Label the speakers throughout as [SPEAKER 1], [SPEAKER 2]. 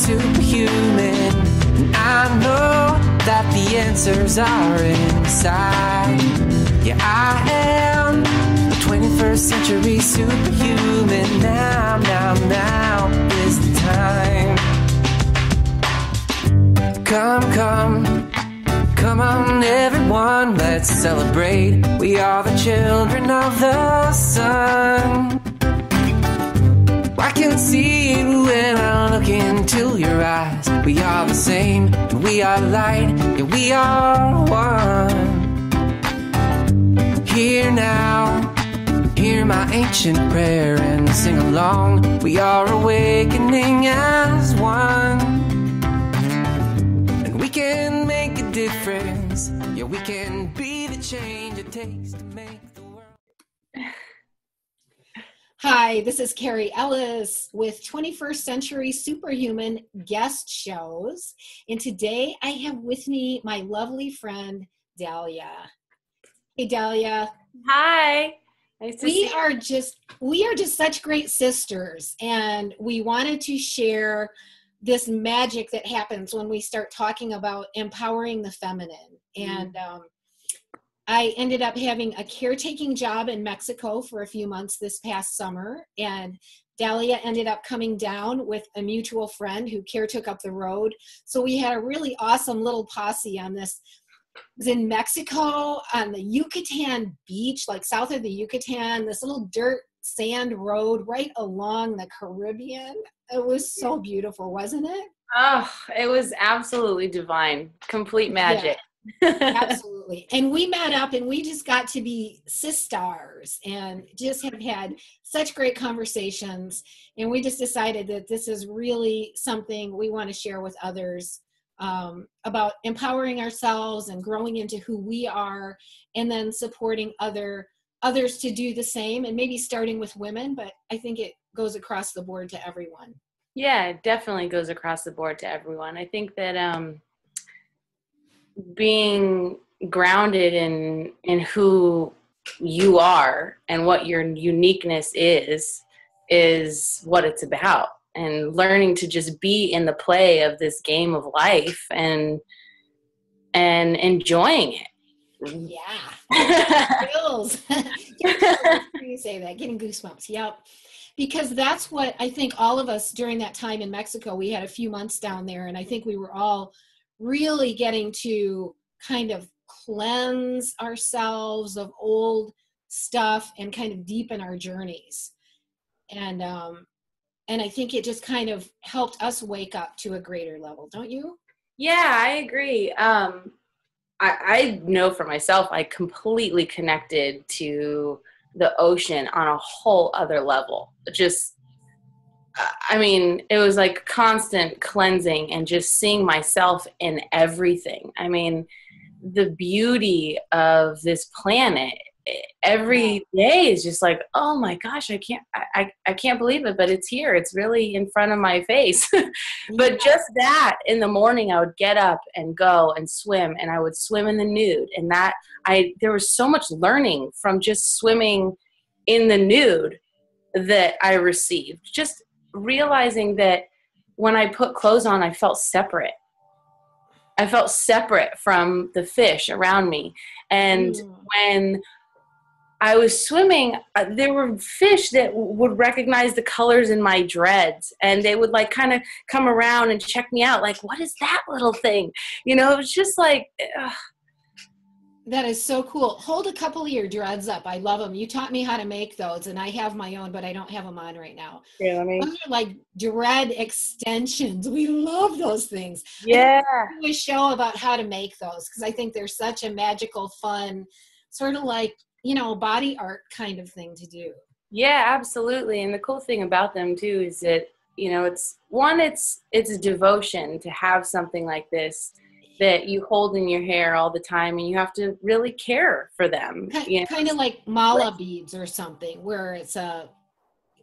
[SPEAKER 1] superhuman. And I know that the answers are inside. Yeah, I am a 21st century superhuman. Now is the time. Come on everyone, let's celebrate. We are the children of the sun. I can see you when I look into your eyes. We are the same, and we are light, and we are one. Here now, hear my ancient prayer and sing along. We are awakening as one. And we can make a difference. Yeah, we can be the change it takes to make the world.
[SPEAKER 2] Hi, this is Carrie Ellis with 21st Century Superhuman guest shows. And today I have with me my lovely friend, Delia. Hey, Delia.
[SPEAKER 3] Hi. Nice to see you.
[SPEAKER 2] We are just such great sisters, and we wanted to share this magic that happens when we start talking about empowering the feminine. And I ended up having a caretaking job in Mexico for a few months this past summer, and Delia ended up coming down with a mutual friend who caretook up the road. So we had a really awesome little posse on this. It was in Mexico on the Yucatan beach, like south of the Yucatan, this little dirt sand road right along the Caribbean. It was so beautiful, wasn't it?
[SPEAKER 3] Oh, it was absolutely divine. Complete magic.
[SPEAKER 2] Yeah, absolutely. And we met up and we just got to be sisters and just have had such great conversations. And we just decided that this is really something we want to share with others. About empowering ourselves and growing into who we are, and then supporting others to do the same, and maybe starting with women, but I think it goes across the board to everyone.
[SPEAKER 3] Yeah, it definitely goes across the board to everyone. I think that being grounded in who you are and what your uniqueness is what it's about. And learning to just be in the play of this game of life and enjoying it.
[SPEAKER 2] Yeah. Chills. You say that, getting goosebumps. Yep. Because that's what I think all of us during that time in Mexico, we had a few months down there, and I think we were all really getting to kind of cleanse ourselves of old stuff and kind of deepen our journeys. And I think it just kind of helped us wake up to a greater level, don't you?
[SPEAKER 3] Yeah, I agree. I know for myself, I completely connected to the ocean on a whole other level. Just, I mean, it was like constant cleansing and just seeing myself in everything. I mean, the beauty of this planet every day is just like, oh my gosh, I can't believe it, but it's here. It's really in front of my face. But just that, in the morning, I would get up and go and swim, and I would swim in the nude. And there was so much learning from just swimming in the nude that I received. Just realizing that when I put clothes on, I felt separate. I felt separate from the fish around me. And when I was swimming, there were fish that would recognize the colors in my dreads, and they would like kind of come around and check me out. Like, what is that little thing? You know, it was just like,
[SPEAKER 2] That is so cool. Hold a couple of your dreads up. I love them. You taught me how to make those, and I have my own, but I don't have them on right now.
[SPEAKER 3] Yeah,
[SPEAKER 2] those are like dread extensions. We love those things.
[SPEAKER 3] Yeah.
[SPEAKER 2] I do a show about how to make those because I think they're such a magical, fun, sort of like, you know, body art kind of thing to do.
[SPEAKER 3] Yeah, absolutely. And the cool thing about them too is that, you know, it's a devotion to have something like this that you hold in your hair all the time, and you have to really care for them.
[SPEAKER 2] Kind of like mala beads or something, where it's a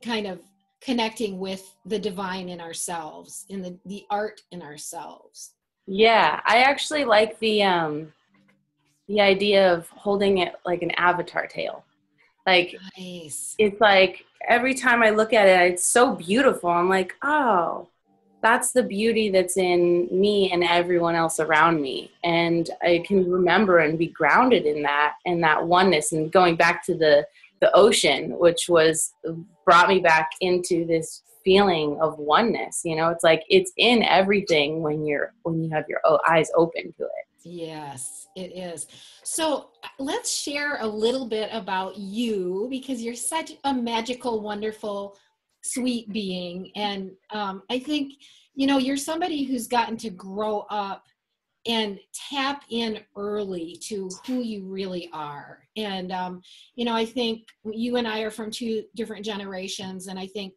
[SPEAKER 2] kind of connecting with the divine in ourselves, in the art in ourselves.
[SPEAKER 3] Yeah, I actually like the idea of holding it like an avatar tail. Like,
[SPEAKER 2] nice.
[SPEAKER 3] It's like every time I look at it, it's so beautiful. I'm like, oh, that's the beauty that's in me and everyone else around me. And I can remember and be grounded in that oneness. And going back to the ocean, which brought me back into this feeling of oneness. It's like it's in everything when you have your eyes open to it.
[SPEAKER 2] Yes, it is. So let's share a little bit about you, because you're such a magical, wonderful, sweet being. And I think, you're somebody who's gotten to grow up and tap in early to who you really are. And, I think you and I are from two different generations. And I think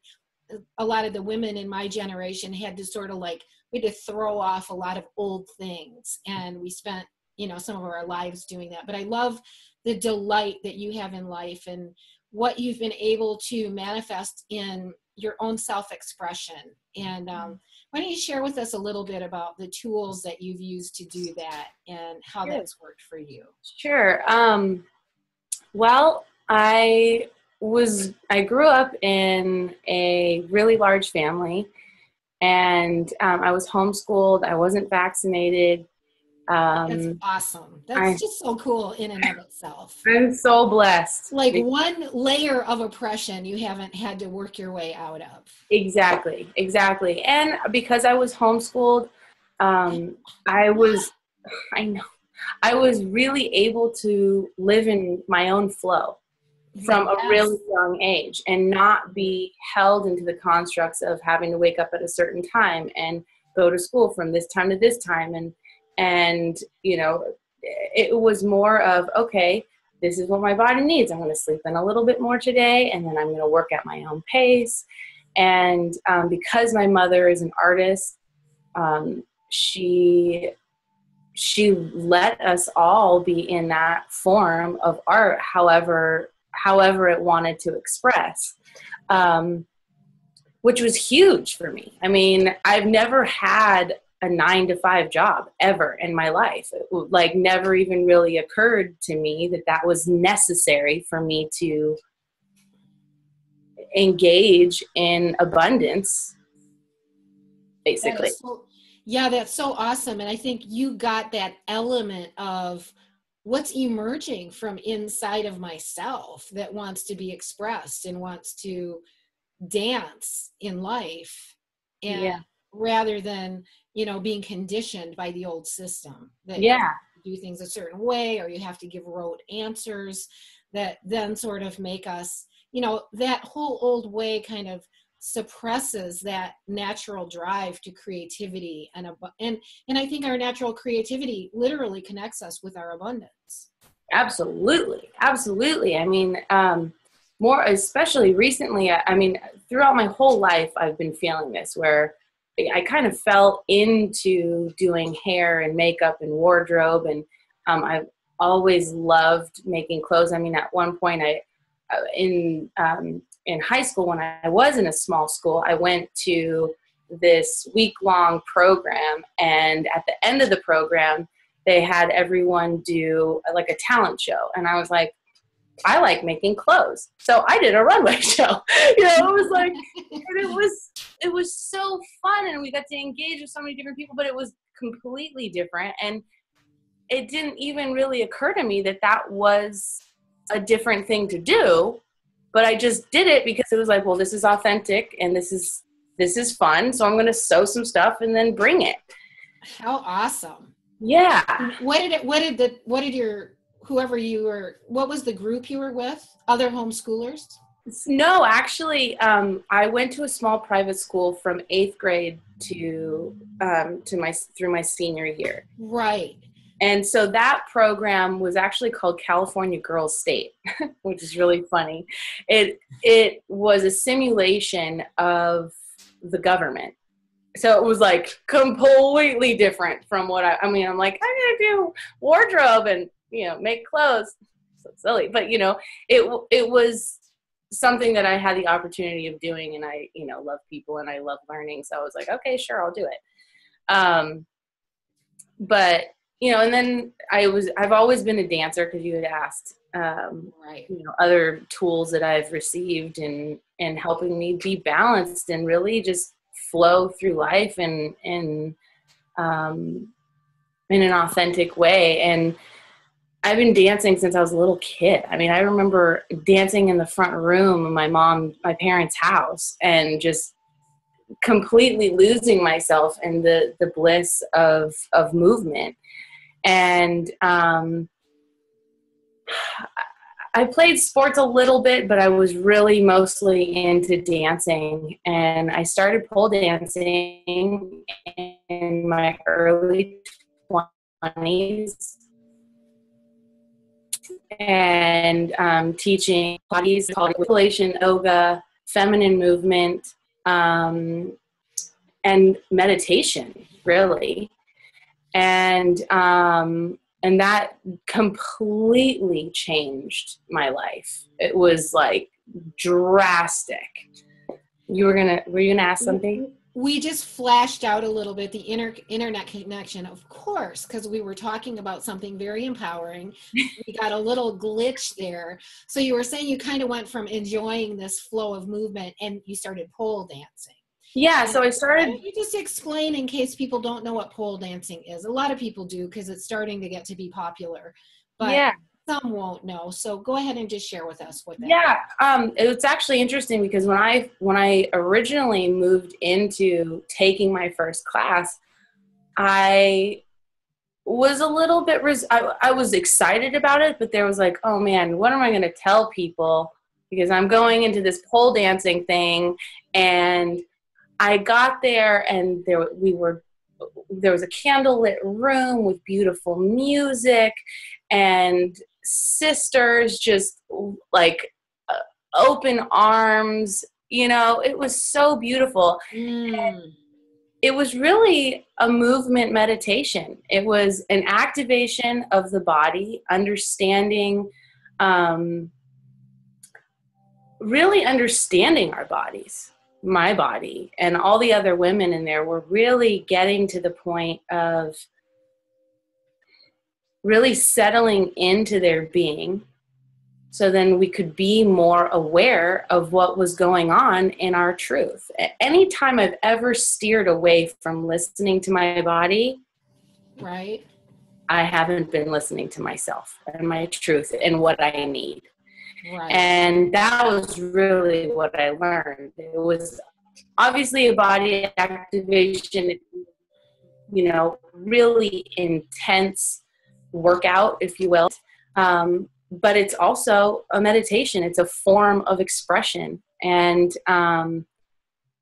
[SPEAKER 2] a lot of the women in my generation had to sort of like, we had to throw off a lot of old things. And we spent, some of our lives doing that. But I love the delight that you have in life and what you've been able to manifest in your own self-expression. And why don't you share with us a little bit about the tools that you've used to do that and how that's worked for you?
[SPEAKER 3] Sure. Well, I grew up in a really large family, and I was homeschooled. I wasn't vaccinated.
[SPEAKER 2] That's awesome. That's just so cool in and of itself.
[SPEAKER 3] I'm so blessed.
[SPEAKER 2] Like one layer of oppression you haven't had to work your way out of.
[SPEAKER 3] Exactly. And because I was homeschooled, I was really able to live in my own flow from a really young age and not be held into the constructs of having to wake up at a certain time and go to school from this time to this time. And it was more of, okay, this is what my body needs. I'm going to sleep in a little bit more today, and then I'm going to work at my own pace. And because my mother is an artist, she let us all be in that form of art, however it wanted to express, which was huge for me. I mean, I've never had a 9-to-5 job ever in my life. It never even really occurred to me that was necessary for me to engage in abundance, basically.
[SPEAKER 2] That's so awesome. And I think you got that element of what's emerging from inside of myself that wants to be expressed and wants to dance in life. And rather than, being conditioned by the old system that you have to do things a certain way, or you have to give rote answers that then sort of make us, that whole old way kind of suppresses that natural drive to creativity and I think our natural creativity literally connects us with our abundance.
[SPEAKER 3] Absolutely. I mean, more especially recently, I mean, throughout my whole life, I've been feeling this, where I kind of fell into doing hair and makeup and wardrobe, and I've always loved making clothes. I mean, at one point, in high school, when I was in a small school, I went to this week-long program, and at the end of the program, they had everyone do like a talent show, and I was like, I like making clothes. So I did a runway show. It was like, it was so fun, and we got to engage with so many different people, but it was completely different. And it didn't even really occur to me that was a different thing to do, but I just did it because it was like, well, this is authentic and this is fun. So I'm going to sew some stuff and then bring it.
[SPEAKER 2] How awesome.
[SPEAKER 3] Yeah.
[SPEAKER 2] What was the group you were with? Other homeschoolers?
[SPEAKER 3] No, actually, I went to a small private school from 8th grade through my senior year.
[SPEAKER 2] Right.
[SPEAKER 3] And so that program was actually called California Girls State, which is really funny. It was a simulation of the government. So it was like completely different from what I'm like, I'm going to do wardrobe and, make clothes. So silly. But, it was something that I had the opportunity of doing, and I, love people and I love learning. So I was like, okay, sure, I'll do it. But, and then I've always been a dancer, because you had asked,
[SPEAKER 2] right.
[SPEAKER 3] Other tools that I've received in helping me be balanced and really just flow through life and in an authentic way. And I've been dancing since I was a little kid. I mean, I remember dancing in the front room of my parents' house, and just completely losing myself in the bliss of movement. And I played sports a little bit, but I was really mostly into dancing. And I started pole dancing in my early 20s, and teaching Pilates, called manipulation, yoga, feminine movement, and meditation, really. And that completely changed my life. It was like drastic. Were you gonna ask something?
[SPEAKER 2] We just flashed out a little bit the internet connection, of course, because we were talking about something very empowering. We got a little glitch there. So you were saying you kind of went from enjoying this flow of movement and you started pole dancing.
[SPEAKER 3] Yeah, so I started.
[SPEAKER 2] Can you just explain, in case people don't know what pole dancing is? A lot of people do, because it's starting to get to be popular, but
[SPEAKER 3] Yeah.
[SPEAKER 2] some won't know. So go ahead and just share with us what that is.
[SPEAKER 3] Yeah, it's actually interesting because when I originally moved into taking my first class, I was a little bit I was excited about it, but there was like, oh man, what am I going to tell people? Because I'm going into this pole dancing thing. And I got there, and there was a candlelit room with beautiful music and sisters just like open arms. It was so beautiful. It was really a movement meditation. It was an activation of the body, understanding, really understanding our bodies. My body and all the other women in there were really getting to the point of really settling into their being, so then we could be more aware of what was going on in our truth. Anytime I've ever steered away from listening to my body,
[SPEAKER 2] right,
[SPEAKER 3] I haven't been listening to myself and my truth and what I need.
[SPEAKER 2] right.
[SPEAKER 3] And that was really what I learned. It was obviously a body activation, really intense workout, if you will. But it's also a meditation. It's a form of expression. And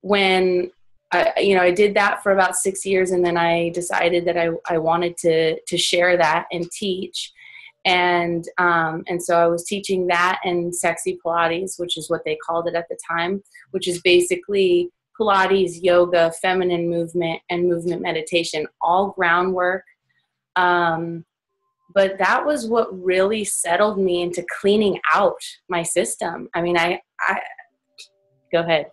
[SPEAKER 3] when I did that for about 6 years, and then I decided that I wanted to share that and teach. And so I was teaching that and sexy Pilates, which is what they called it at the time, which is basically Pilates, yoga, feminine movement, and movement meditation, all groundwork. But that was what really settled me into cleaning out my system. I mean, I go ahead.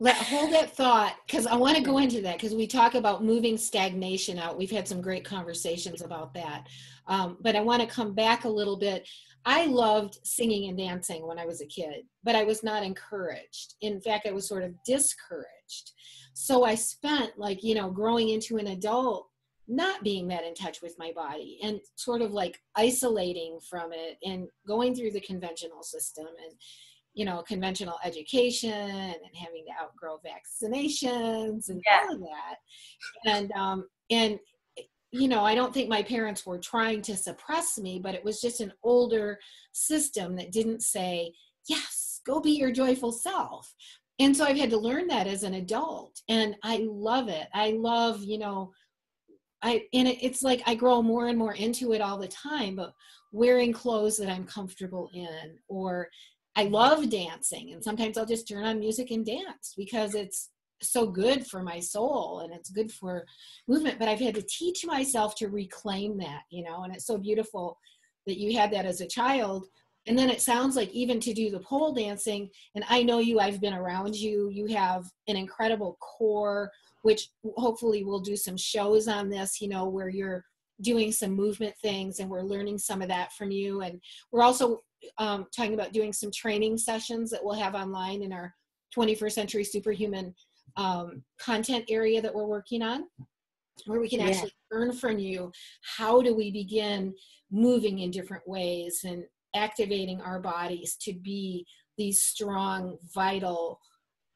[SPEAKER 2] Hold that thought, because I want to go into that, because we talk about moving stagnation out. We've had some great conversations about that. But I want to come back a little bit. I loved singing and dancing when I was a kid, but I was not encouraged. In fact, I was sort of discouraged. So I spent growing into an adult, not being that in touch with my body, and sort of like isolating from it and going through the conventional system and conventional education and having to outgrow vaccinations and all of that. And I don't think my parents were trying to suppress me, but it was just an older system that didn't say, yes, go be your joyful self. And so I've had to learn that as an adult, and I love it. I love, it's like I grow more and more into it all the time, but wearing clothes that I'm comfortable in, or I love dancing, and sometimes I'll just turn on music and dance because it's so good for my soul and it's good for movement. But I've had to teach myself to reclaim that, and it's so beautiful that you had that as a child. And then it sounds like even to do the pole dancing, and I know I've been around you, you have an incredible core, which hopefully we'll do some shows on this, where you're doing some movement things, and we're learning some of that from you. And we're also talking about doing some training sessions that we'll have online in our 21st Century Superhuman content area that we're working on, where we can
[SPEAKER 3] Yeah.
[SPEAKER 2] actually learn from you. How do we begin moving in different ways and activating our bodies to be these strong, vital,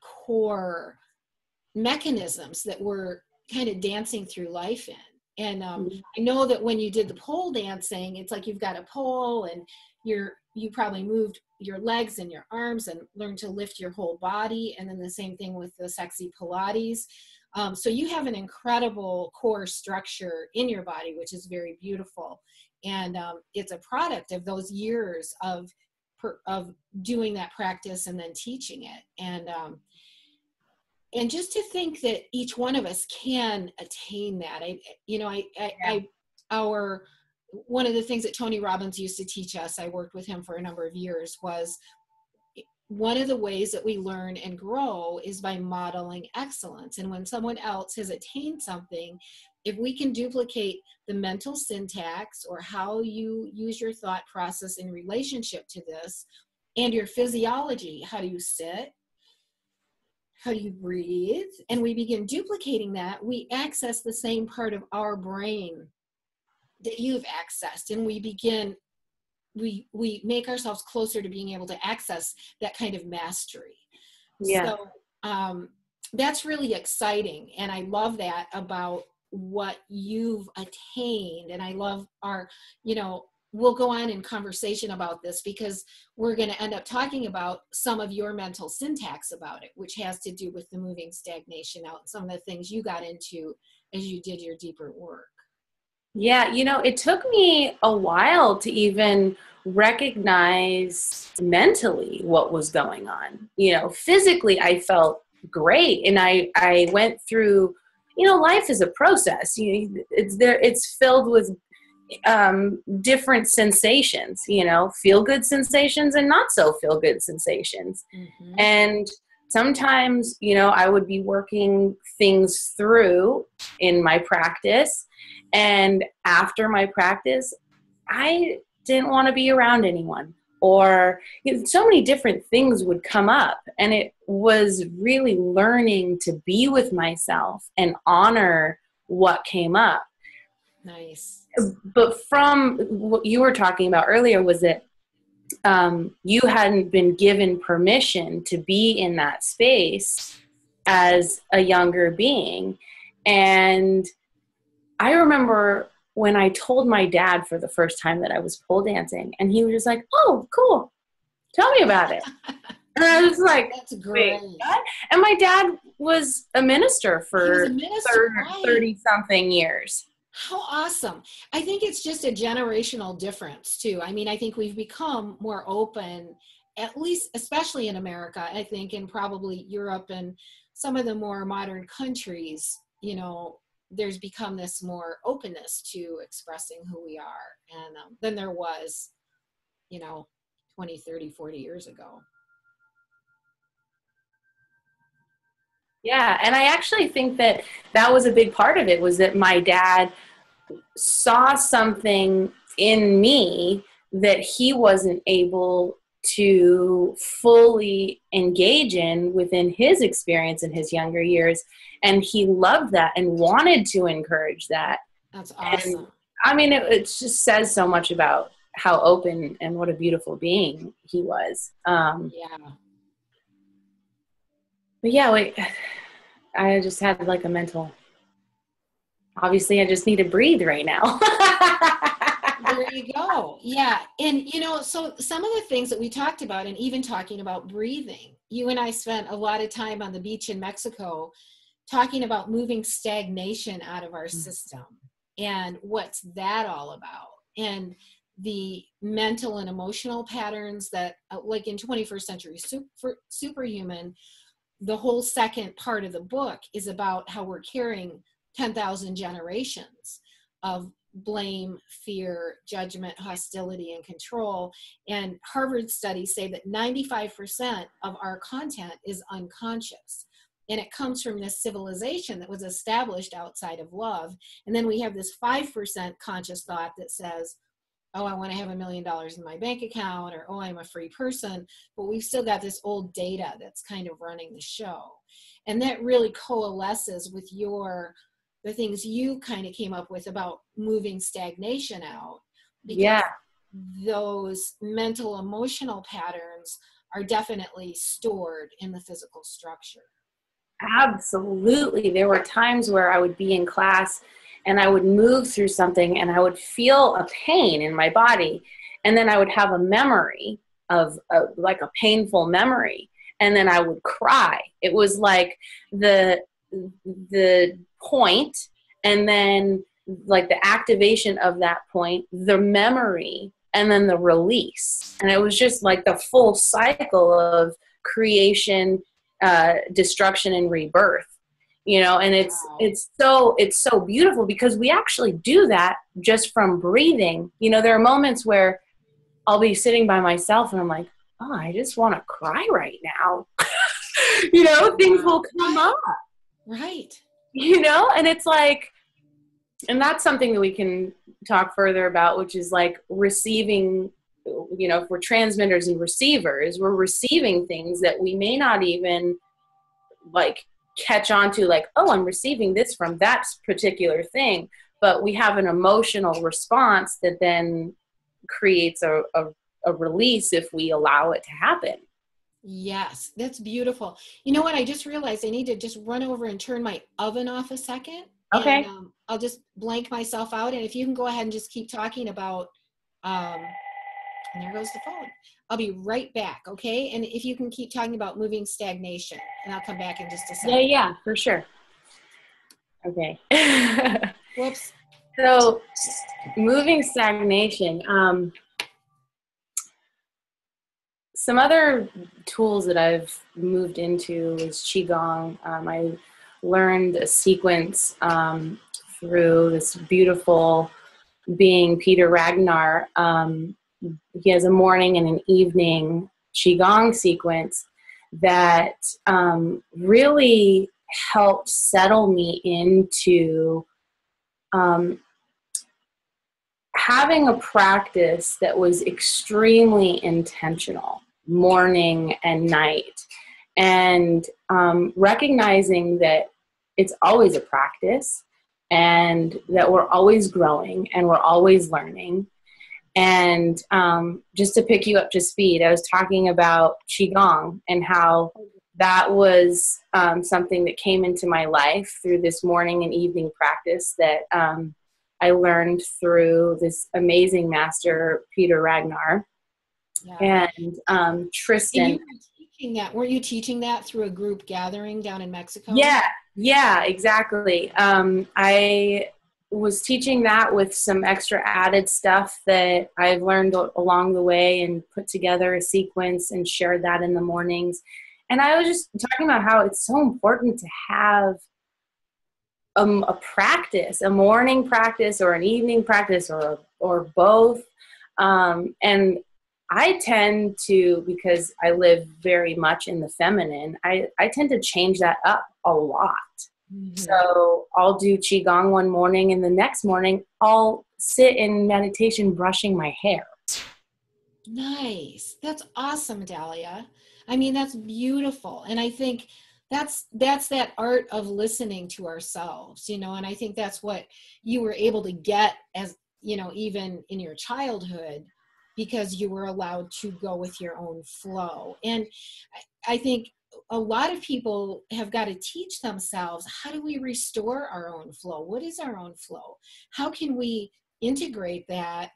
[SPEAKER 2] core mechanisms that we're kind of dancing through life in. And I know that when you did the pole dancing, it's like you've got a pole and you probably moved your legs and your arms and learned to lift your whole body. And then the same thing with the sexy Pilates. So you have an incredible core structure in your body, which is very beautiful. And it's a product of those years of doing that practice and then teaching it. And just to think that each one of us can attain that. One of the things that Tony Robbins used to teach us, I worked with him for a number of years, was one of the ways that we learn and grow is by modeling excellence. And when someone else has attained something, if we can duplicate the mental syntax or how you use your thought process in relationship to this, and your physiology, how do you sit, how do you breathe, and we begin duplicating that, we access the same part of our brain that you've accessed, and we make ourselves closer to being able to access that kind of mastery.
[SPEAKER 3] Yeah.
[SPEAKER 2] So that's really exciting, and I love that about what you've attained. And I love we'll go on in conversation about this, because we're going to end up talking about some of your mental syntax about it, which has to do with the moving stagnation out and some of the things you got into as you did your deeper work.
[SPEAKER 3] Yeah, it took me a while to even recognize mentally what was going on. Physically I felt great, and I went through, life is a process. It's filled with different sensations, feel good sensations and not so feel good sensations.
[SPEAKER 2] Mm-hmm.
[SPEAKER 3] And sometimes, I would be working things through in my practice, and after my practice, I didn't want to be around anyone, or so many different things would come up, and it was really learning to be with myself and honor what came up.
[SPEAKER 2] Nice.
[SPEAKER 3] But from what you were talking about earlier was that you hadn't been given permission to be in that space as a younger being. And I remember when I told my dad for the first time that I was pole dancing, and he was just like, "Oh, cool. Tell me about it." And I was like,
[SPEAKER 2] "That's great."
[SPEAKER 3] And my dad was a minister for 30 something years.
[SPEAKER 2] How awesome. I think it's just a generational difference too. I mean, I think we've become more open, at least, especially in America, I think, and probably Europe and some of the more modern countries, there's become this more openness to expressing who we are. And than there was, 20, 30, 40 years ago.
[SPEAKER 3] Yeah. And I actually think that was a big part of it, was that my dad saw something in me that he wasn't able to fully engage in within his experience in his younger years. And he loved that and wanted to encourage that.
[SPEAKER 2] That's awesome.
[SPEAKER 3] And, I mean, it just says so much about how open and what a beautiful being he was.
[SPEAKER 2] Yeah.
[SPEAKER 3] But yeah, I just had like a mental, obviously I just need to breathe right now.
[SPEAKER 2] There you go. Yeah. And, so some of the things that we talked about, and even talking about breathing, you and I spent a lot of time on the beach in Mexico talking about moving stagnation out of our system and what's that all about. And the mental and emotional patterns that, like in 21st Century Superhuman, the whole second part of the book is about how we're carrying 10,000 generations of blame, fear, judgment, hostility, and control. And Harvard studies say that 95% of our content is unconscious. And it comes from this civilization that was established outside of love. And then we have this 5% conscious thought that says, oh, I want to have $1 million in my bank account, or, oh, I'm a free person, but we've still got this old data that's kind of running the show. And that really coalesces with the things you kind of came up with about moving stagnation out. Because those mental, emotional patterns are definitely stored in the physical structure.
[SPEAKER 3] Absolutely. There were times where I would be in class and I would move through something and I would feel a pain in my body. And then I would have a memory of like a painful memory. And then I would cry. It was like the point, and then like the activation of that point, the memory, and then the release. And it was just like the full cycle of creation, destruction, and rebirth, you know. And it's so beautiful because we actually do that just from breathing. You know, there are moments where I'll be sitting by myself and I'm like, oh, I just want to cry right now. You know, things will come up,
[SPEAKER 2] right?
[SPEAKER 3] You know, and it's like, and that's something that we can talk further about, which is like receiving. You know, if we're transmitters and receivers, we're receiving things that we may not even like catch on to, like, oh, I'm receiving this from that particular thing, but we have an emotional response that then creates a release if we allow it to happen.
[SPEAKER 2] Yes, that's beautiful. You know what? I just realized I need to just run over and turn my oven off a second.
[SPEAKER 3] Okay.
[SPEAKER 2] And, I'll just blank myself out. And if you can go ahead and just keep talking about, and there goes the phone. I'll be right back, okay? And if you can keep talking about moving stagnation, and I'll come back in just a second.
[SPEAKER 3] Yeah, for sure. Okay.
[SPEAKER 2] Whoops.
[SPEAKER 3] So, moving stagnation. Some other tools that I've moved into is Qigong. I learned a sequence through this beautiful being, Peter Ragnar. He has a morning and an evening Qigong sequence that really helped settle me into having a practice that was extremely intentional, morning and night, and recognizing that it's always a practice and that we're always growing and we're always learning. And just to pick you up to speed, I was talking about Qigong and how that was something that came into my life through this morning and evening practice that I learned through this amazing master, Peter Ragnar. Yeah. And Tristan.
[SPEAKER 2] And you were teaching that, weren't you teaching that through a group gathering down in Mexico?
[SPEAKER 3] Yeah, exactly. I was teaching that with some extra added stuff that I've learned along the way, and put together a sequence and shared that in the mornings. And I was just talking about how it's so important to have a practice, a morning practice or an evening practice or both. And I tend to, because I live very much in the feminine, I tend to change that up a lot. Mm-hmm. So I'll do Qigong one morning, and the next morning I'll sit in meditation brushing my hair.
[SPEAKER 2] Nice. That's awesome, Delia. I mean, that's beautiful. And I think that's that art of listening to ourselves, you know, and I think that's what you were able to get, as, you know, even in your childhood, because you were allowed to go with your own flow. And I think a lot of people have got to teach themselves, how do we restore our own flow? What is our own flow? How can we integrate that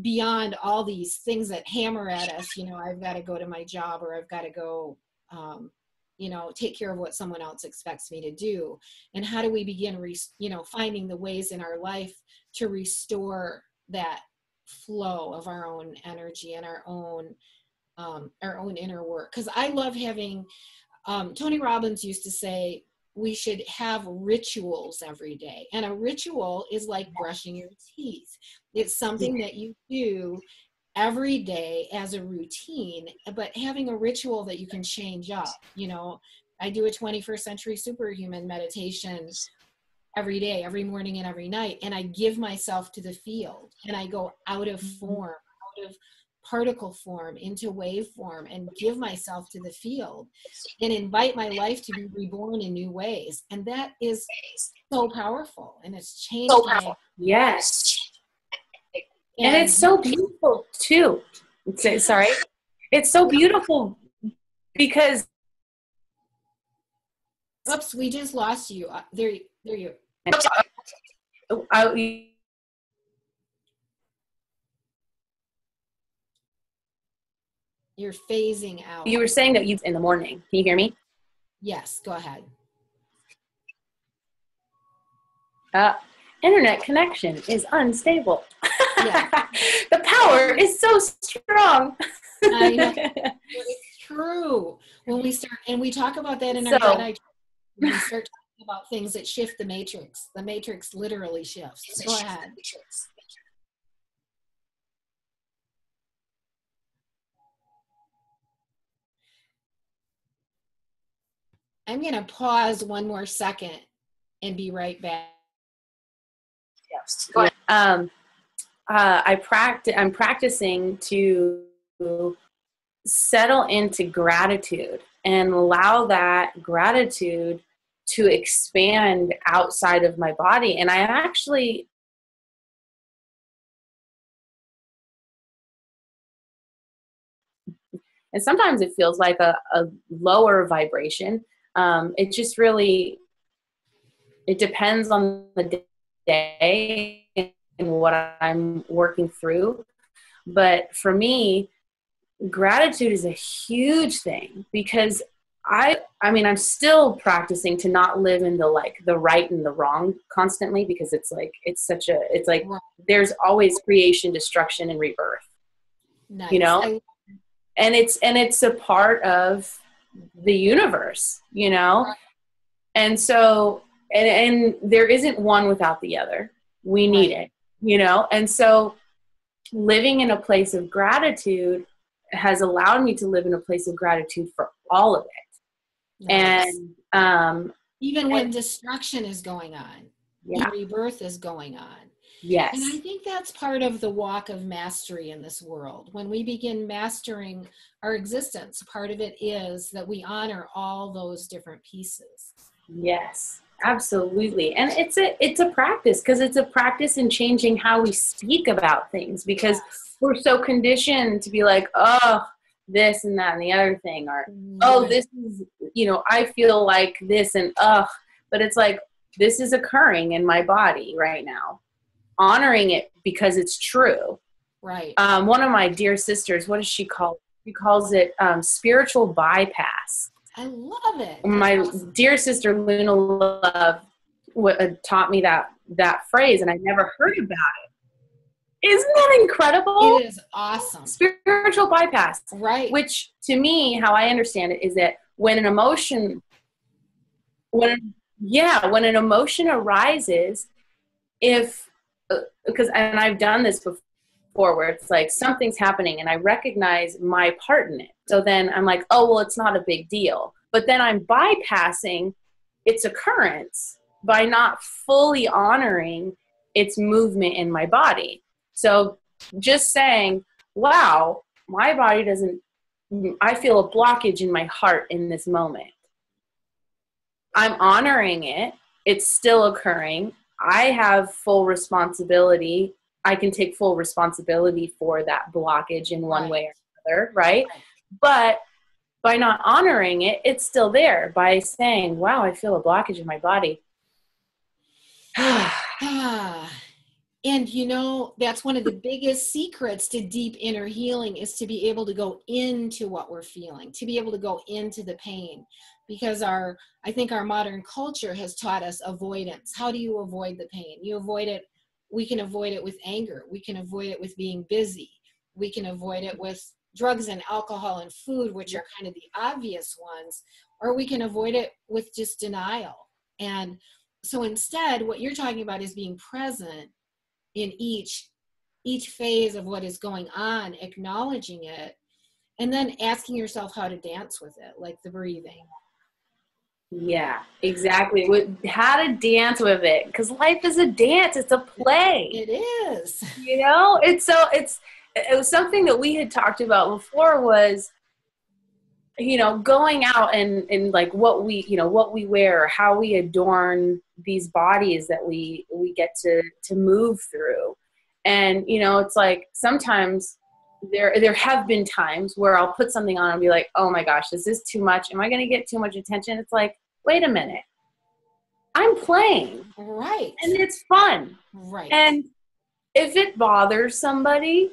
[SPEAKER 2] beyond all these things that hammer at us? You know, I've got to go to my job, or I've got to go, you know, take care of what someone else expects me to do. And how do we begin, finding the ways in our life to restore that flow of our own energy and our own inner work? Because I love having, Tony Robbins used to say, we should have rituals every day. And a ritual is like brushing your teeth. It's something that you do every day as a routine, but having a ritual that you can change up. You know, I do a 21st century superhuman meditation every day, every morning and every night. And I give myself to the field, and I go out of form, out of particle form into wave form, and give myself to the field and invite my life to be reborn in new ways. And that is so powerful, and it's changed my
[SPEAKER 3] Yes. And it's so beautiful too. Sorry. It's so beautiful because
[SPEAKER 2] oops, we just lost you. There you. You're phasing out.
[SPEAKER 3] You were saying that you in the morning. Can you hear me?
[SPEAKER 2] Yes, go ahead.
[SPEAKER 3] Internet connection is unstable.
[SPEAKER 2] Yeah.
[SPEAKER 3] The power is so strong.
[SPEAKER 2] I know. It's true. When we start, and we talk about that in our Jedi, we start talking about things that shift the matrix literally shifts. Go ahead. I'm going to pause one more second and be right back.
[SPEAKER 3] Yes. Go ahead. I'm practicing to settle into gratitude and allow that gratitude to expand outside of my body. And I actually and sometimes it feels like a lower vibration. It just really, it depends on the day and what I'm working through. But for me, gratitude is a huge thing because I'm still practicing to not live in the right and the wrong constantly, because it's like there's always creation, destruction, and rebirth.
[SPEAKER 2] Nice.
[SPEAKER 3] You know? And it's a part of the universe, you know?
[SPEAKER 2] Right.
[SPEAKER 3] And so, and there isn't one without the other. We need it, you know? And so living in a place of gratitude has allowed me to live in a place of gratitude for all of it. Nice. And
[SPEAKER 2] even when destruction is going on, rebirth is going on.
[SPEAKER 3] Yes.
[SPEAKER 2] And I think that's part of the walk of mastery in this world. When we begin mastering our existence, part of it is that we honor all those different pieces.
[SPEAKER 3] Yes, absolutely. And it's a practice, because it's a practice in changing how we speak about things, because we're so conditioned to be like, oh, this and that and the other thing, or, oh, this is, I feel like this, and but it's like, this is occurring in my body right now. Honoring it because it's true.
[SPEAKER 2] Right.
[SPEAKER 3] One of my dear sisters, what does she call it? She calls it spiritual bypass.
[SPEAKER 2] I love it.
[SPEAKER 3] My dear sister Luna Love taught me that phrase, and I never heard about it. Isn't that incredible?
[SPEAKER 2] It is awesome.
[SPEAKER 3] Spiritual bypass.
[SPEAKER 2] Right.
[SPEAKER 3] Which, to me, how I understand it is that when an emotion arises, and I've done this before, where it's like something's happening and I recognize my part in it. So then I'm like, oh, well, it's not a big deal. But then I'm bypassing its occurrence by not fully honoring its movement in my body. So just saying, wow, my body I feel a blockage in my heart in this moment. I'm honoring it. It's still occurring. I have full responsibility. I can take full responsibility for that blockage in one way or another, right? But by not honoring it, it's still there. By saying, wow, I feel a blockage in my body.
[SPEAKER 2] And that's one of the biggest secrets to deep inner healing, is to be able to go into what we're feeling, to be able to go into the pain. Because I think our modern culture has taught us avoidance. How do you avoid the pain? You avoid it. We can avoid it with anger. We can avoid it with being busy. We can avoid it with drugs and alcohol and food, which are kind of the obvious ones, or we can avoid it with just denial. And so instead, what you're talking about is being present in each phase of what is going on, acknowledging it, and then asking yourself how to dance with it, like the breathing.
[SPEAKER 3] Yeah, exactly. How to dance with it, because life is a dance. It's a play.
[SPEAKER 2] It is.
[SPEAKER 3] It was something that we had talked about before was, going out and like what we wear, how we adorn these bodies that we get to move through. And, it's like sometimes there have been times where I'll put something on and be like, oh my gosh, is this too much? Am I going to get too much attention? It's like, wait a minute. I'm playing.
[SPEAKER 2] Right.
[SPEAKER 3] And it's fun.
[SPEAKER 2] Right.
[SPEAKER 3] And if it bothers somebody,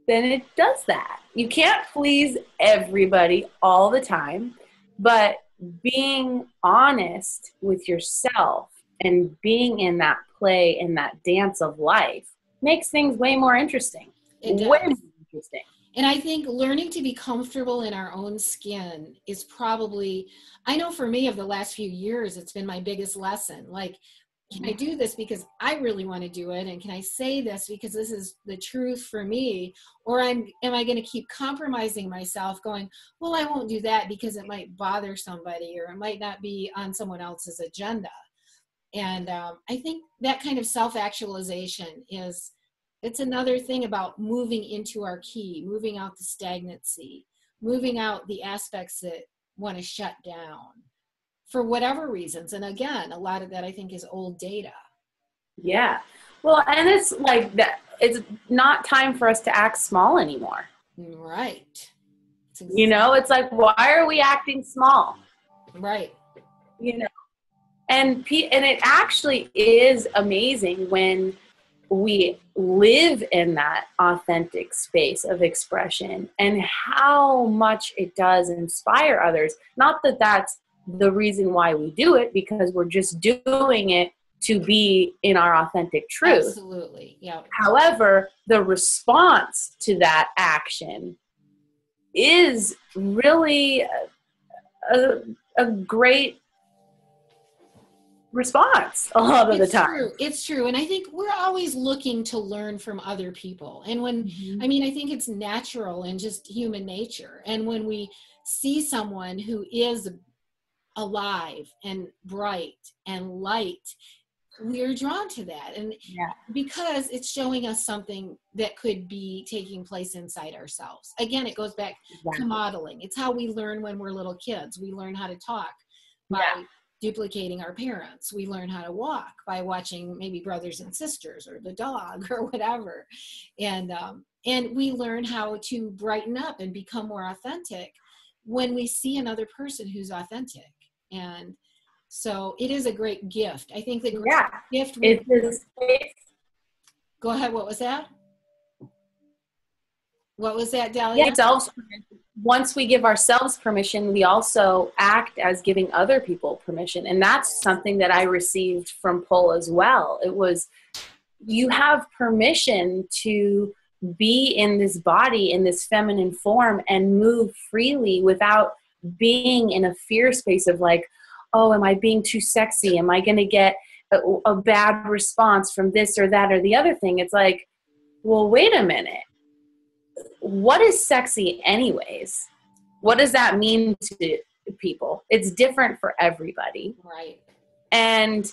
[SPEAKER 3] then it does that. You can't please everybody all the time, but being honest with yourself and being in that play and that dance of life makes things way more interesting.
[SPEAKER 2] It does.
[SPEAKER 3] Way more interesting.
[SPEAKER 2] And I think learning to be comfortable in our own skin is probably, I know for me of the last few years, it's been my biggest lesson. Like, can I do this because I really want to do it? And can I say this because this is the truth for me? Or am I going to keep compromising myself going, well, I won't do that because it might bother somebody or it might not be on someone else's agenda. And I think that kind of self-actualization it's another thing about moving into our key, moving out the stagnancy, moving out the aspects that want to shut down for whatever reasons. And again, a lot of that I think is old data.
[SPEAKER 3] Yeah. Well, and it's like that. It's not time for us to act small anymore.
[SPEAKER 2] Right.
[SPEAKER 3] It's like, why are we acting small?
[SPEAKER 2] Right.
[SPEAKER 3] And it actually is amazing when we live in that authentic space of expression and how much it does inspire others. Not that that's the reason why we do it, because we're just doing it to be in our authentic truth.
[SPEAKER 2] Absolutely. Yeah.
[SPEAKER 3] However, the response to that action is really a great response a lot of the time.
[SPEAKER 2] It's true. And I think we're always looking to learn from other people. And when, I think it's natural and just human nature. And when we see someone who is alive and bright and light, we're drawn to that. And because it's showing us something that could be taking place inside ourselves. Again, it goes back to modeling. It's how we learn when we're little kids. We learn how to talk by duplicating our parents. We learn how to walk by watching maybe brothers and sisters or the dog or whatever. And we learn how to brighten up and become more authentic when we see another person who's authentic. And so it is a great gift. I think the great gift. Go ahead. What was that? What was that, Delia?
[SPEAKER 3] Yeah, once we give ourselves permission, we also act as giving other people permission. And that's something that I received from Paul as well. It was, you have permission to be in this body, in this feminine form, and move freely without being in a fear space of like, oh, am I being too sexy? Am I going to get a bad response from this or that or the other thing? It's like, well, wait a minute. What is sexy anyways? What does that mean to people? It's different for everybody.
[SPEAKER 2] Right.
[SPEAKER 3] And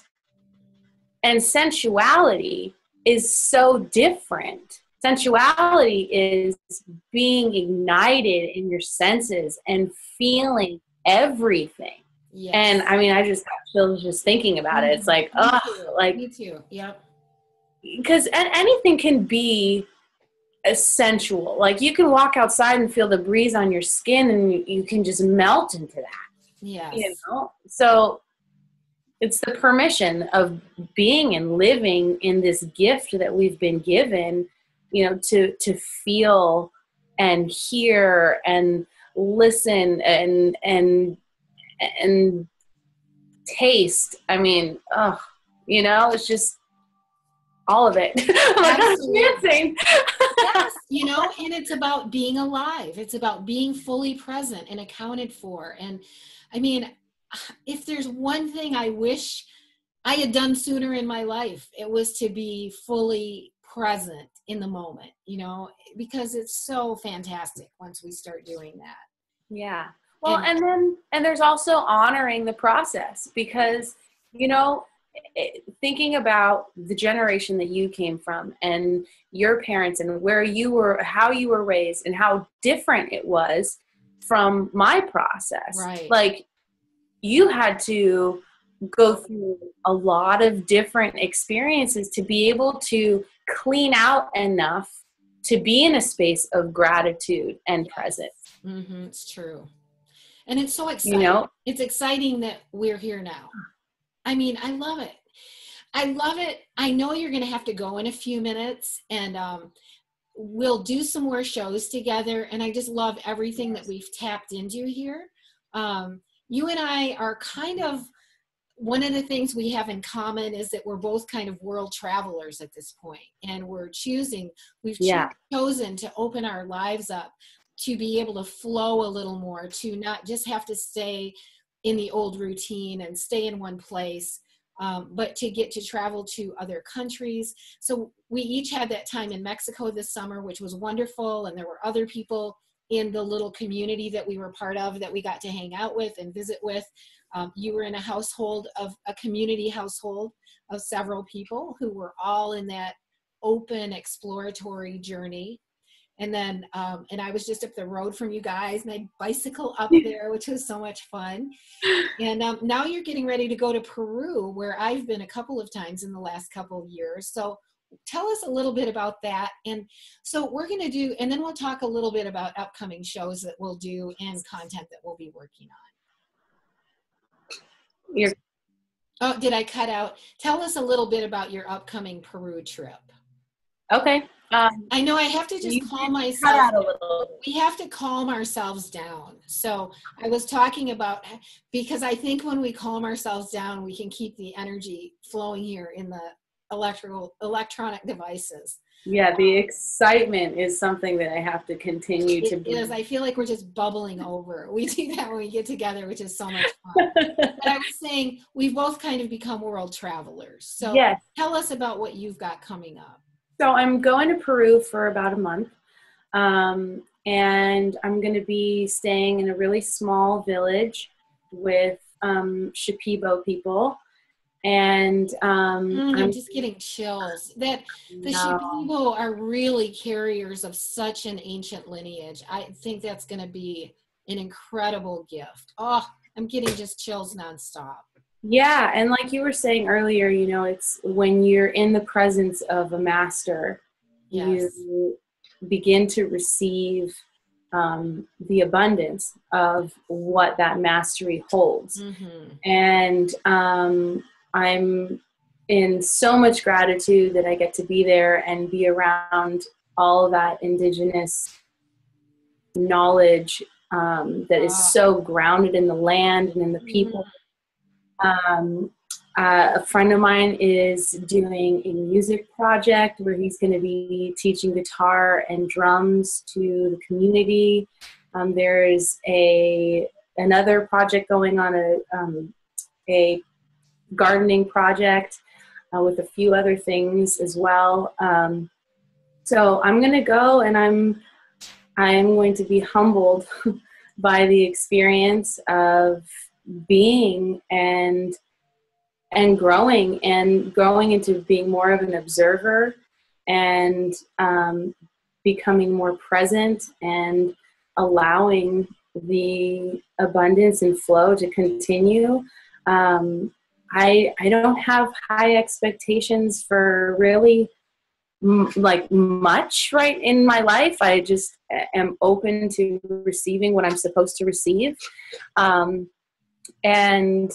[SPEAKER 3] sensuality is so different. Sensuality is being ignited in your senses and feeling everything. Yes. And I just feel just thinking about it. It's like,
[SPEAKER 2] me too. Yep.
[SPEAKER 3] Because anything can be sensual. Like you can walk outside and feel the breeze on your skin and you can just melt into that.
[SPEAKER 2] Yes.
[SPEAKER 3] So it's the permission of being and living in this gift that we've been given, to feel and hear and listen and taste. It's just all of it. I'm dancing.
[SPEAKER 2] Yes, and it's about being alive. It's about being fully present and accounted for. And if there's one thing I wish I had done sooner in my life, it was to be fully present in the moment, because it's so fantastic once we start doing that.
[SPEAKER 3] Yeah. Well, and there's also honoring the process, because, you know, thinking about the generation that you came from and your parents and where you were, how you were raised, and how different it was from my process.
[SPEAKER 2] Right.
[SPEAKER 3] Like, you had to go through a lot of different experiences to be able to clean out enough to be in a space of gratitude and presence.
[SPEAKER 2] Mm-hmm, it's true. And it's so exciting.
[SPEAKER 3] You know?
[SPEAKER 2] It's exciting that we're here now. I mean, I love it. I love it. I know you're going to have to go in a few minutes, and we'll do some more shows together. And I just love everything that we've tapped into here. You and I are kind of, one of the things we have in common is that we're both kind of world travelers at this point, and we've chosen to open our lives up to be able to flow a little more, to not just have to stay in the old routine and stay in one place, but to get to travel to other countries. So we each had that time in Mexico this summer, which was wonderful. And there were other people in the little community that we were part of that we got to hang out with and visit with. You were in a community household of several people who were all in that open exploratory journey. And then, and I was just up the road from you guys, and I bicycle up there, which was so much fun. And now you're getting ready to go to Peru, where I've been a couple of times in the last couple of years. So tell us a little bit about that. And so we're going to do, and then we'll talk a little bit about upcoming shows that we'll do and content that we'll be working on. Oh, did I cut out? Tell us a little bit about your upcoming Peru trip.
[SPEAKER 3] Okay.
[SPEAKER 2] I know I have to just calm myself. We have to calm ourselves down. So I was talking about, because I think when we calm ourselves down, we can keep the energy flowing here in the electronic devices.
[SPEAKER 3] Yeah, the excitement is something that I have to continue to be.
[SPEAKER 2] It is. I feel like we're just bubbling over. We do that when we get together, which is so much fun. But I was saying, we've both kind of become world travelers. So yes. Tell us about what you've got coming up.
[SPEAKER 3] So I'm going to Peru for about a month, and I'm going to be staying in a really small village with Shipibo people, and
[SPEAKER 2] I'm just getting chills. That the Shipibo are really carriers of such an ancient lineage. I think that's going to be an incredible gift. Oh, I'm getting just chills nonstop.
[SPEAKER 3] Yeah, and like you were saying earlier, you know, it's when you're in the presence of a master, yes, you begin to receive the abundance of what that mastery holds. Mm-hmm. And I'm in so much gratitude that I get to be there and be around all of that indigenous knowledge that is so grounded in the land and in the people. Mm-hmm. A friend of mine is doing a music project where he's going to be teaching guitar and drums to the community. There's another project going on, a gardening project with a few other things as well. So I'm going to go, and I'm going to be humbled by the experience of being and growing into being more of an observer and becoming more present and allowing the abundance and flow to continue. I don't have high expectations for really like much right in my life. I just am open to receiving what I'm supposed to receive. And,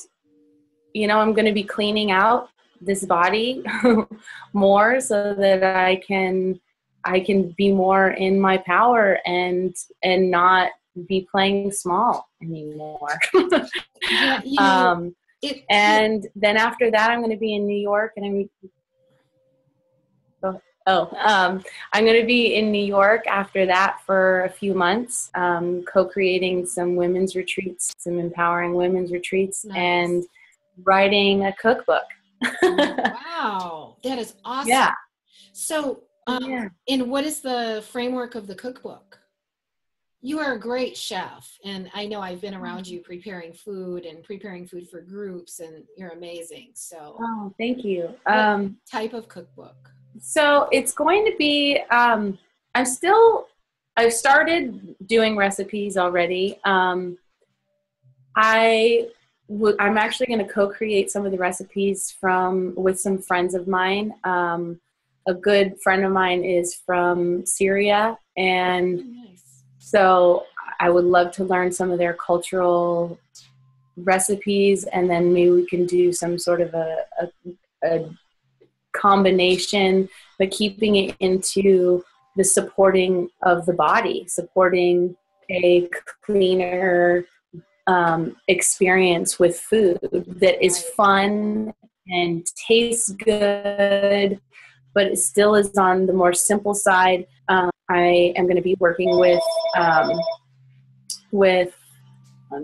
[SPEAKER 3] you know, I'm going to be cleaning out this body more so that I can be more in my power and not be playing small anymore.
[SPEAKER 2] Yeah, you know,
[SPEAKER 3] and then after that, I'm going to be in New York, and I'm going to be in New York after that for a few months, co-creating some women's retreats, some empowering women's retreats, nice, and writing a cookbook.
[SPEAKER 2] Wow, that is awesome.
[SPEAKER 3] Yeah.
[SPEAKER 2] So, and what is the framework of the cookbook? You are a great chef, and I know I've been around you preparing food for groups, and you're amazing. So,
[SPEAKER 3] Oh, thank you.
[SPEAKER 2] what type of cookbook?
[SPEAKER 3] So it's going to be, I've started doing recipes already. I'm actually going to co-create some of the recipes with some friends of mine. A good friend of mine is from Syria, and
[SPEAKER 2] Nice.
[SPEAKER 3] so I would love to learn some of their cultural recipes, and then maybe we can do some sort of a combination, but keeping it into the supporting of the body, supporting a cleaner experience with food that is fun and tastes good, but it still is on the more simple side. I am going to be working with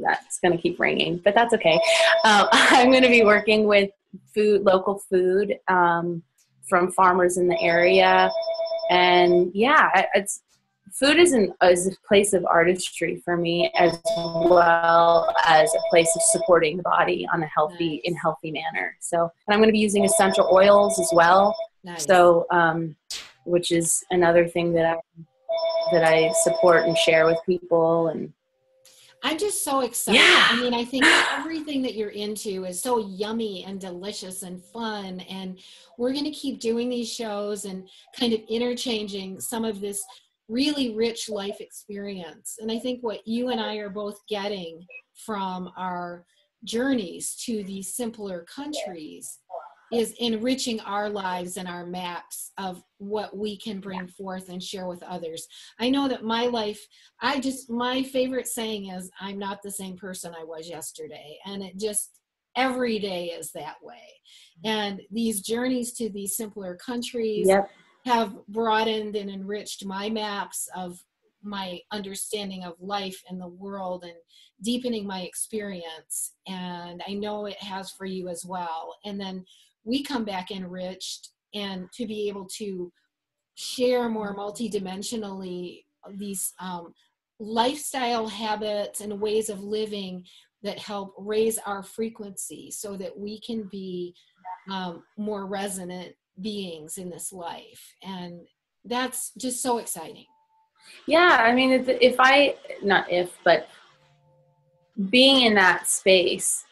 [SPEAKER 3] that's going to keep ringing, but that's okay. I'm going to be working with local food from farmers in the area, and yeah, food is a place of artistry for me, as well as a place of supporting the body on a healthy manner. So, and I'm going to be using essential oils as well.
[SPEAKER 2] Nice.
[SPEAKER 3] So, which is another thing that I support and share with people. And
[SPEAKER 2] I'm just so excited.
[SPEAKER 3] yeah.
[SPEAKER 2] I mean, I think everything that you're into is so yummy and delicious and fun. And we're going to keep doing these shows and kind of interchanging some of this really rich life experience. And I think what you and I are both getting from our journeys to these simpler countries is enriching our lives and our maps of what we can bring forth and share with others. I know that my life, my favorite saying is, I'm not the same person I was yesterday. And it just, every day is that way. And these journeys to these simpler countries have broadened and enriched my maps of my understanding of life and the world, and deepening my experience. And I know it has for you as well. And then we come back enriched, and to be able to share more multidimensionally these lifestyle habits and ways of living that help raise our frequency so that we can be more resonant beings in this life. And that's just so exciting.
[SPEAKER 3] Yeah, I mean, but being in that space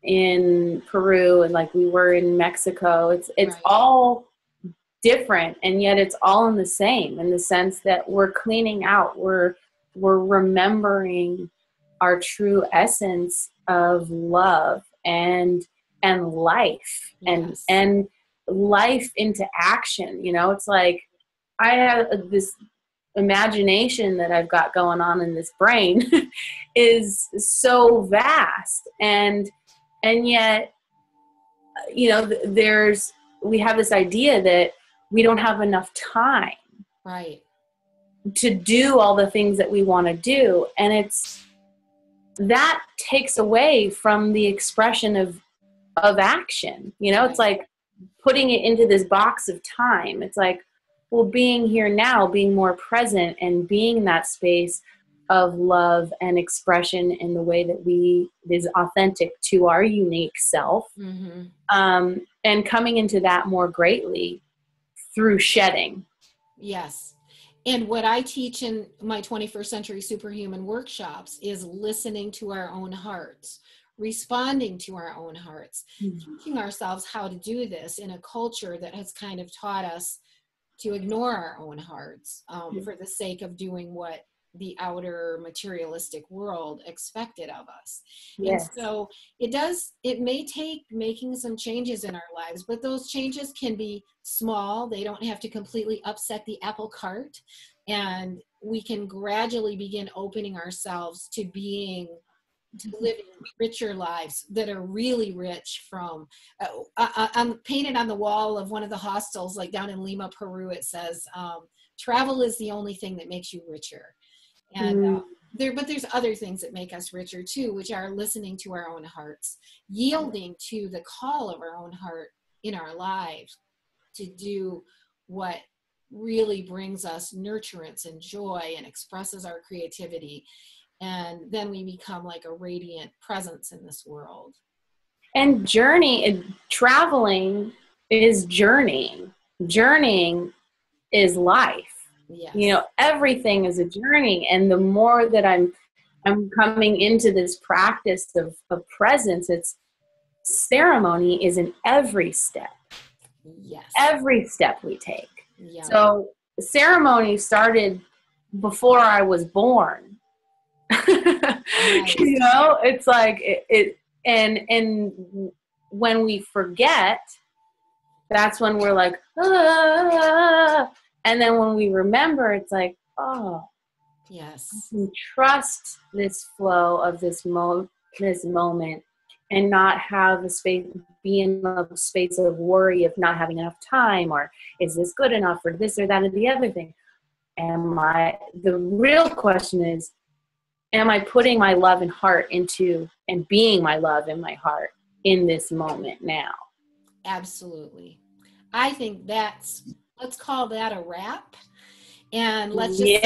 [SPEAKER 3] in Peru, and like we were in Mexico, it's all different, and yet it's all in the same, in the sense that we're cleaning out, we're remembering our true essence of love and life, and life into action. You know, it's like I have this imagination that I've got going on in this brain is so vast, and yet, you know, we have this idea that we don't have enough time to do all the things that we want to do, and that takes away from the expression of action. You know, it's like putting it into this box of time. It's like, well, being here now, being more present, and being in that space of love and expression in the way that is authentic to our unique self, and coming into that more greatly through shedding.
[SPEAKER 2] Yes. And what I teach in my 21st Century Superhuman workshops is listening to our own hearts, responding to our own hearts, teaching ourselves how to do this in a culture that has kind of taught us to ignore our own hearts for the sake of doing what the outer materialistic world expected of us. Yes. And so it may take making some changes in our lives, but those changes can be small. They don't have to completely upset the apple cart, and we can gradually begin opening ourselves to living richer lives that are really rich from, I'm painted on the wall of one of the hostels, like down in Lima, Peru, it says, travel is the only thing that makes you richer. And but there's other things that make us richer too, which are listening to our own hearts, yielding to the call of our own heart in our lives to do what really brings us nurturance and joy and expresses our creativity. And then we become like a radiant presence in this world.
[SPEAKER 3] And traveling is journeying. Journeying is life.
[SPEAKER 2] Yes.
[SPEAKER 3] You know, everything is a journey. And the more that I'm coming into this practice of presence, it's ceremony is in every step.
[SPEAKER 2] Yes.
[SPEAKER 3] Every step we take.
[SPEAKER 2] Yeah.
[SPEAKER 3] So ceremony started before I was born.
[SPEAKER 2] Nice.
[SPEAKER 3] You know, it's like and when we forget, that's when we're like, ah. And then when we remember, it's like, oh,
[SPEAKER 2] yes,
[SPEAKER 3] you trust this flow of this moment, and not have a space, be in a space of worry of not having enough time, or is this good enough, or this or that or the other thing. The real question is, am I putting my love and heart into, and being my love and my heart in this moment now?
[SPEAKER 2] Absolutely. I think let's call that a wrap. And let's just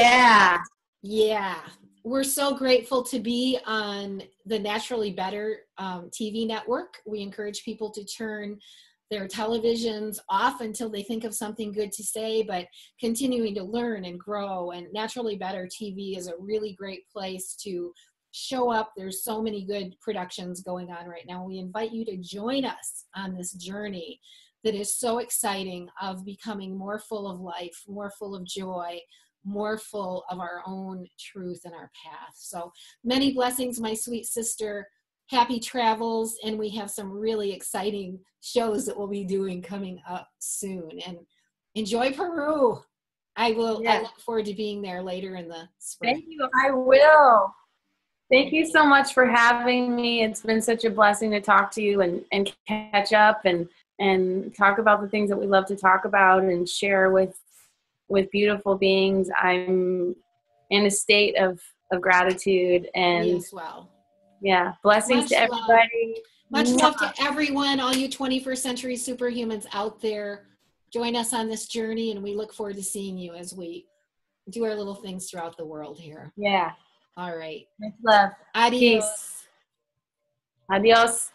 [SPEAKER 3] yeah.
[SPEAKER 2] We're so grateful to be on the Naturally Better TV network. We encourage people to turn their televisions off until they think of something good to say, but continuing to learn and grow. And Naturally Better TV is a really great place to show up. There's so many good productions going on right now. We invite you to join us on this journey that is so exciting, of becoming more full of life, more full of joy, more full of our own truth and our path. So many blessings, my sweet sister. Happy travels, and we have some really exciting shows that we'll be doing coming up soon. And enjoy Peru. I will.
[SPEAKER 3] Yes.
[SPEAKER 2] I look forward to being there later in the spring.
[SPEAKER 3] Thank you. I will. Thank you so much for having me. It's been such a blessing to talk to you and catch up and talk about the things that we love to talk about and share with beautiful beings. I'm in a state of gratitude, and
[SPEAKER 2] me as well.
[SPEAKER 3] Yeah, blessings to everybody.
[SPEAKER 2] Much love to everyone, all you 21st century superhumans out there. Join us on this journey, and we look forward to seeing you as we do our little things throughout the world here.
[SPEAKER 3] Yeah.
[SPEAKER 2] All right.
[SPEAKER 3] Much love.
[SPEAKER 2] Adios.
[SPEAKER 3] Peace. Adios.